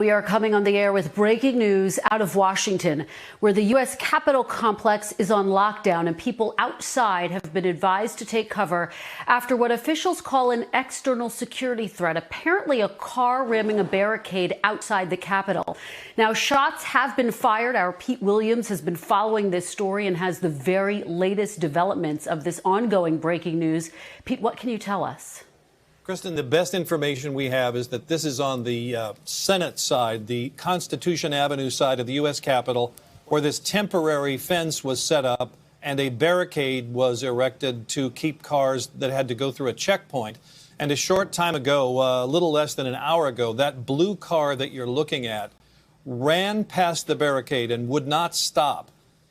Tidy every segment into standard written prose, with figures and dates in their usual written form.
We are coming on the air with breaking news out of Washington, where the U.S. Capitol complex is on lockdown and people outside have been advised to take cover after what officials call an external security threat, apparently a car ramming a barricade outside the Capitol. Now, shots have been fired. Our Pete Williams has been following this story and has the very latest developments of this ongoing breaking news. Pete, what can you tell us? Kristen, the best information we have is that this is on the Senate side, the Constitution Avenue side of the U.S. Capitol, where this temporary fence was set up and a barricade was erected to keep cars that had to go through a checkpoint. And a short time ago, a little less than an hour ago, that blue car that you're looking at ran past the barricade and would not stop,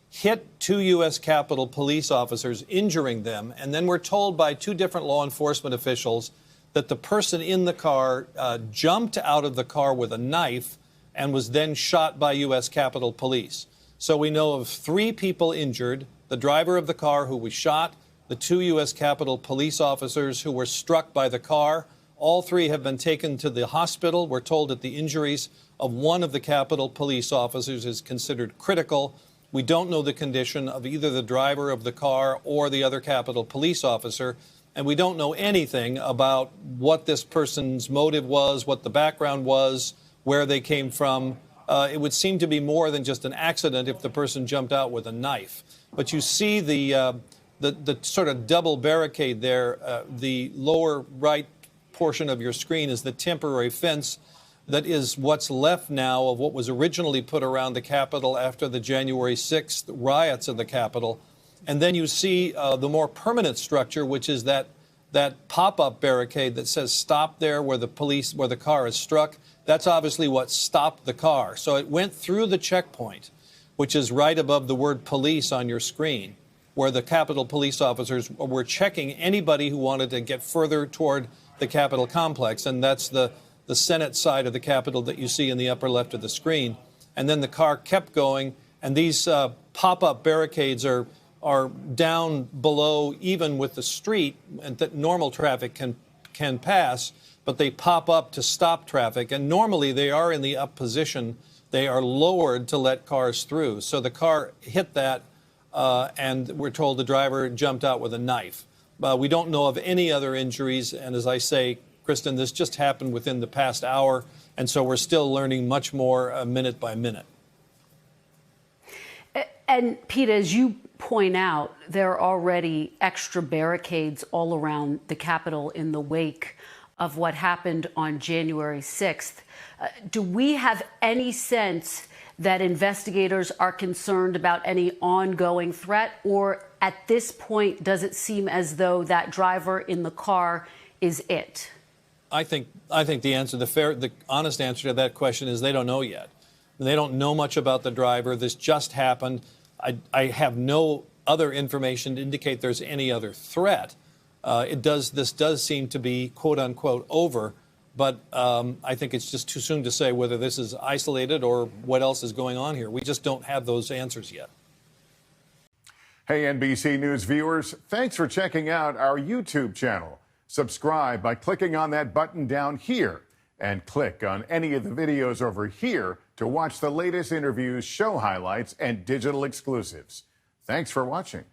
hit two U.S. Capitol police officers, injuring them, and then we're told by two different law enforcement officials that the person in the car jumped out of the car with a knife and was then shot by U.S. Capitol Police. So we know of 3 people injured, the driver of the car who was shot, the 2 U.S. Capitol Police officers who were struck by the car. All 3 have been taken to the hospital. We're told that the injuries of one of the Capitol Police officers is considered critical. We don't know the condition of either the driver of the car or the other Capitol Police officer. And we don't know anything about what this person's motive was, what the background was, where they came from. It would seem to be more than just an accident if the person jumped out with a knife. But you see the sort of double barricade there. The lower right portion of your screen is the temporary fence that is what's left now of what was originally put around the Capitol after the January 6th riots of the Capitol. And then you see the more permanent structure, which is that pop-up barricade that says stop there where the car is struck. That's obviously what stopped the car. So it went through the checkpoint, which is right above the word police on your screen, where the Capitol police officers were checking anybody who wanted to get further toward the Capitol complex. And that's the Senate side of the Capitol that you see in the upper left of the screen. And then the car kept going, and these pop-up barricades are down below even with the street and that normal traffic can pass, but they pop up to stop traffic. And normally they are in the up position. They are lowered to let cars through. So the car hit that, and we're told the driver jumped out with a knife. We don't know of any other injuries. And as I say, Kristen, this just happened within the past hour. And so we're still learning much more minute by minute. And Pete, as you point out, there are already extra barricades all around the Capitol in the wake of what happened on January 6th. Do we have any sense that investigators are concerned about any ongoing threat, or at this point, does it seem as though that driver in the car is it? I think the honest answer to that question is they don't know yet. They don't know much about the driver. This just happened. I have no other information to indicate there's any other threat. This does seem to be, quote unquote, over. But I think it's just too soon to say whether this is isolated or what else is going on here. We just don't have those answers yet. Hey, NBC News viewers, thanks for checking out our YouTube channel. Subscribe by clicking on that button down here and click on any of the videos over here to watch the latest interviews, show highlights, and digital exclusives. Thanks for watching.